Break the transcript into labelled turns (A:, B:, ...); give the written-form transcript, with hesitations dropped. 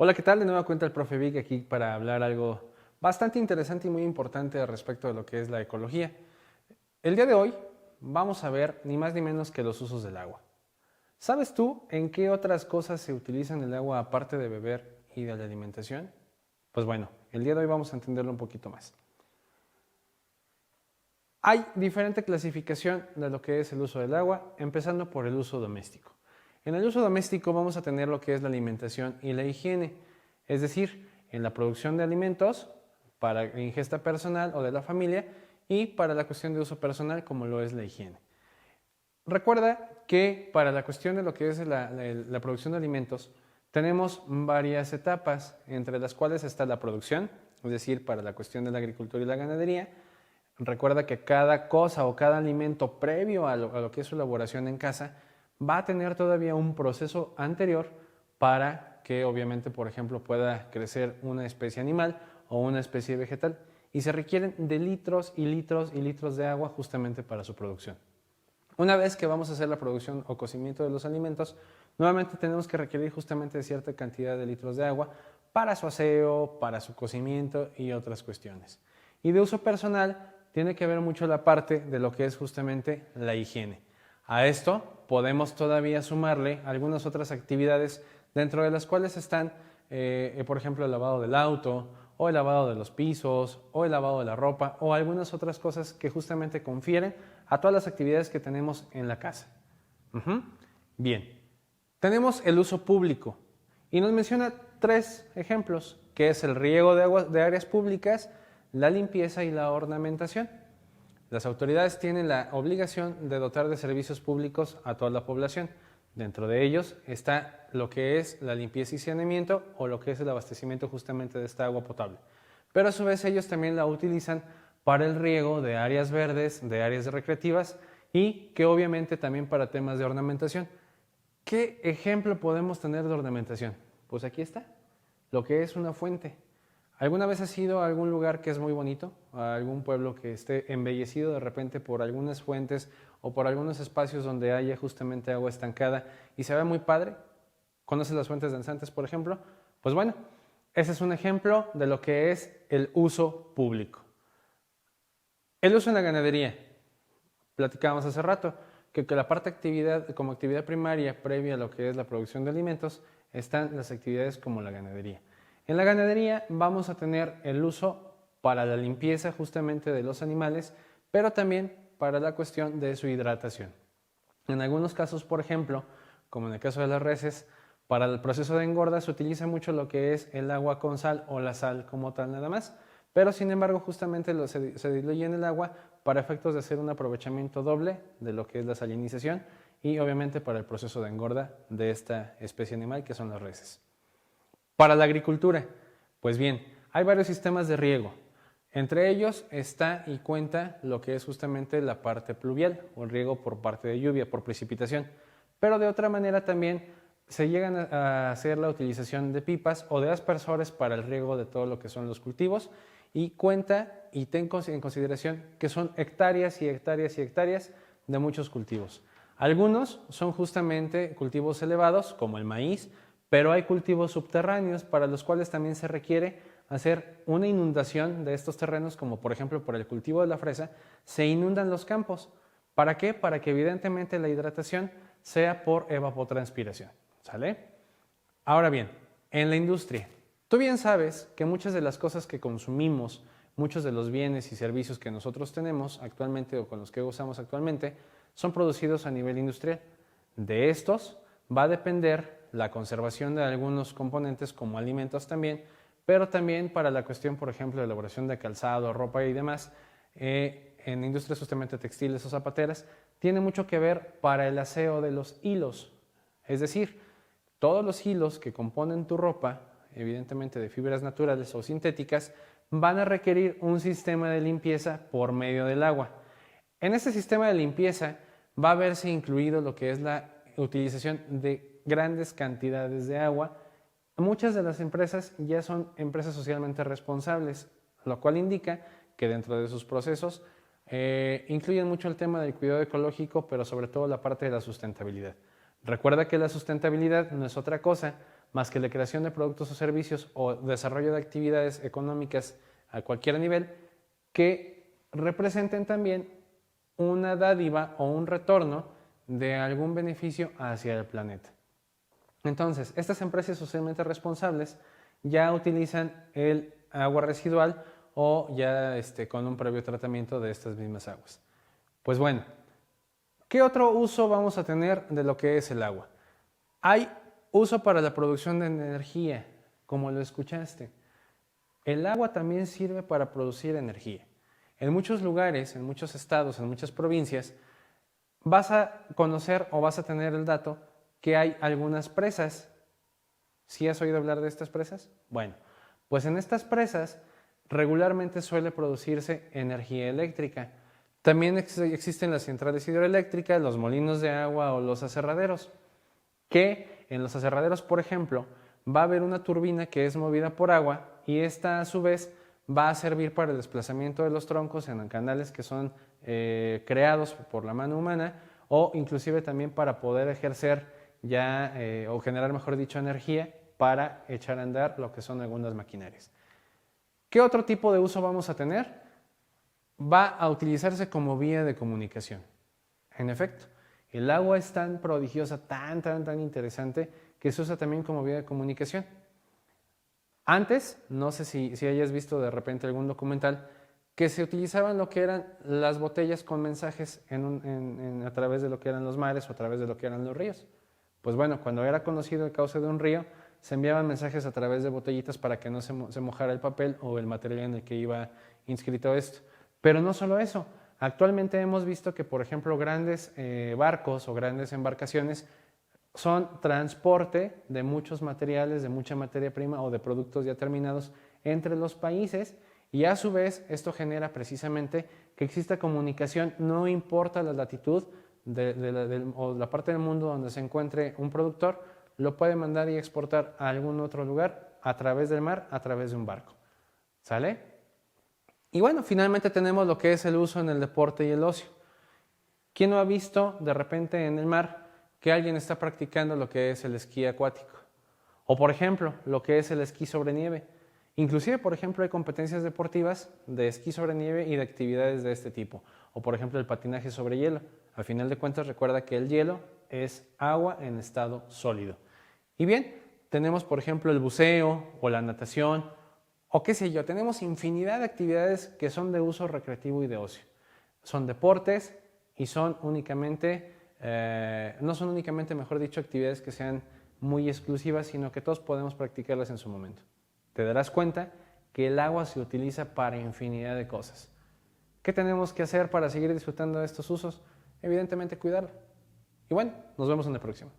A: Hola, ¿qué tal? De nueva cuenta el profe Vic aquí para hablar algo bastante interesante y muy importante respecto de lo que es la ecología. El día de hoy vamos a ver ni más ni menos que los usos del agua. ¿Sabes tú en qué otras cosas se utilizan el agua aparte de beber y de la alimentación? Pues bueno, el día de hoy vamos a entenderlo un poquito más. Hay diferente clasificación de lo que es el uso del agua, empezando por el uso doméstico. En el uso doméstico vamos a tener lo que es la alimentación y la higiene, es decir, en la producción de alimentos para ingesta personal o de la familia y para la cuestión de uso personal como lo es la higiene. Recuerda que para la cuestión de lo que es la producción de alimentos tenemos varias etapas, entre las cuales está la producción, es decir, para la cuestión de la agricultura y la ganadería. Recuerda que cada cosa o cada alimento previo a lo que es su elaboración en casa va a tener todavía un proceso anterior para que obviamente, por ejemplo, pueda crecer una especie animal o una especie vegetal y se requieren de litros y litros y litros de agua justamente para su producción. Una vez que vamos a hacer la producción o cocimiento de los alimentos, nuevamente tenemos que requerir justamente de cierta cantidad de litros de agua para su aseo, para su cocimiento y otras cuestiones. Y de uso personal tiene que ver mucho la parte de lo que es justamente la higiene. A esto podemos todavía sumarle algunas otras actividades dentro de las cuales están, por ejemplo, el lavado del auto o el lavado de los pisos o el lavado de la ropa o algunas otras cosas que justamente confieren a todas las actividades que tenemos en la casa. Bien, tenemos el uso público y nos menciona tres ejemplos, que es el riego de áreas públicas, la limpieza y la ornamentación. Las autoridades tienen la obligación de dotar de servicios públicos a toda la población. Dentro de ellos está lo que es la limpieza y saneamiento o lo que es el abastecimiento justamente de esta agua potable. Pero a su vez ellos también la utilizan para el riego de áreas verdes, de áreas recreativas y que obviamente también para temas de ornamentación. ¿Qué ejemplo podemos tener de ornamentación? Pues aquí está, lo que es una fuente. ¿Alguna vez has ido a algún lugar que es muy bonito? ¿A algún pueblo que esté embellecido de repente por algunas fuentes o por algunos espacios donde haya justamente agua estancada y se ve muy padre? ¿Conoces las fuentes danzantes, por ejemplo? Pues bueno, ese es un ejemplo de lo que es el uso público. El uso en la ganadería. Platicábamos hace rato que la parte como actividad primaria previa a lo que es la producción de alimentos están las actividades como la ganadería. En la ganadería vamos a tener el uso para la limpieza justamente de los animales, pero también para la cuestión de su hidratación. En algunos casos, por ejemplo, como en el caso de las reses, para el proceso de engorda se utiliza mucho lo que es el agua con sal o la sal como tal nada más, pero sin embargo justamente se diluye en el agua para efectos de hacer un aprovechamiento doble de lo que es la salinización y obviamente para el proceso de engorda de esta especie animal que son las reses. Para la agricultura, pues bien, hay varios sistemas de riego. Entre ellos está y cuenta lo que es justamente la parte pluvial o el riego por parte de lluvia, por precipitación. Pero de otra manera también se llegan a hacer la utilización de pipas o de aspersores para el riego de todo lo que son los cultivos y cuenta y ten en consideración que son hectáreas y hectáreas y hectáreas de muchos cultivos. Algunos son justamente cultivos elevados como el maíz, pero hay cultivos subterráneos para los cuales también se requiere hacer una inundación de estos terrenos, como por ejemplo por el cultivo de la fresa, se inundan los campos. ¿Para qué? Para que evidentemente la hidratación sea por evapotranspiración. ¿Sale? Ahora bien, en la industria, tú bien sabes que muchas de las cosas que consumimos, muchos de los bienes y servicios que nosotros tenemos actualmente o con los que gozamos actualmente, son producidos a nivel industrial. De estos va a depender la conservación de algunos componentes como alimentos también, pero también para la cuestión, por ejemplo, de elaboración de calzado, ropa y demás, en industrias justamente textiles o zapateras, tiene mucho que ver para el aseo de los hilos. Es decir, todos los hilos que componen tu ropa, evidentemente de fibras naturales o sintéticas, van a requerir un sistema de limpieza por medio del agua. En este sistema de limpieza va a verse incluido lo que es la utilización de grandes cantidades de agua. Muchas de las empresas ya son empresas socialmente responsables, lo cual indica que dentro de sus procesos incluyen mucho el tema del cuidado ecológico, pero sobre todo la parte de la sustentabilidad. Recuerda que la sustentabilidad no es otra cosa más que la creación de productos o servicios o desarrollo de actividades económicas a cualquier nivel que representen también una dádiva o un retorno de algún beneficio hacia el planeta. Entonces, estas empresas socialmente responsables ya utilizan el agua residual o ya con un previo tratamiento de estas mismas aguas. Pues bueno, ¿qué otro uso vamos a tener de lo que es el agua? Hay uso para la producción de energía, como lo escuchaste. El agua también sirve para producir energía. En muchos lugares, en muchos estados, en muchas provincias, vas a conocer o vas a tener el dato que hay algunas presas. ¿Sí has oído hablar de estas presas? Bueno, pues en estas presas regularmente suele producirse energía eléctrica. También existen las centrales hidroeléctricas, los molinos de agua o los aserraderos, que en los aserraderos, por ejemplo, va a haber una turbina que es movida por agua y esta a su vez va a servir para el desplazamiento de los troncos en canales que son creados por la mano humana o inclusive también para poder ejercer ya o generar, mejor dicho, energía para echar a andar lo que son algunas maquinarias. ¿Qué otro tipo de uso vamos a tener? Va a utilizarse como vía de comunicación. En efecto, el agua es tan prodigiosa, tan interesante, que se usa también como vía de comunicación. Antes, no sé si hayas visto de repente algún documental, que se utilizaban lo que eran las botellas con mensajes a través de lo que eran los mares o a través de lo que eran los ríos. Pues bueno, cuando era conocido el cauce de un río, se enviaban mensajes a través de botellitas para que no se mojara el papel o el material en el que iba inscrito esto. Pero no solo eso, actualmente hemos visto que, por ejemplo, grandes barcos o grandes embarcaciones son transporte de muchos materiales, de mucha materia prima o de productos ya terminados entre los países y a su vez esto genera precisamente que exista comunicación, no importa la latitud o la parte del mundo donde se encuentre un productor, lo puede mandar y exportar a algún otro lugar a través del mar, a través de un barco. ¿Sale? Y bueno, finalmente tenemos lo que es el uso en el deporte y el ocio. ¿Quién no ha visto de repente en el mar que alguien está practicando lo que es el esquí acuático? O por ejemplo, lo que es el esquí sobre nieve. Inclusive, por ejemplo, hay competencias deportivas de esquí sobre nieve y de actividades de este tipo. O por ejemplo, el patinaje sobre hielo. Al final de cuentas, recuerda que el hielo es agua en estado sólido. Y bien, tenemos por ejemplo el buceo o la natación o qué sé yo, tenemos infinidad de actividades que son de uso recreativo y de ocio. Son deportes y son únicamente, no son únicamente, mejor dicho, actividades que sean muy exclusivas, sino que todos podemos practicarlas en su momento. Te darás cuenta que el agua se utiliza para infinidad de cosas. ¿Qué tenemos que hacer para seguir disfrutando de estos usos? Evidentemente cuidarla. Y bueno, nos vemos en la próxima.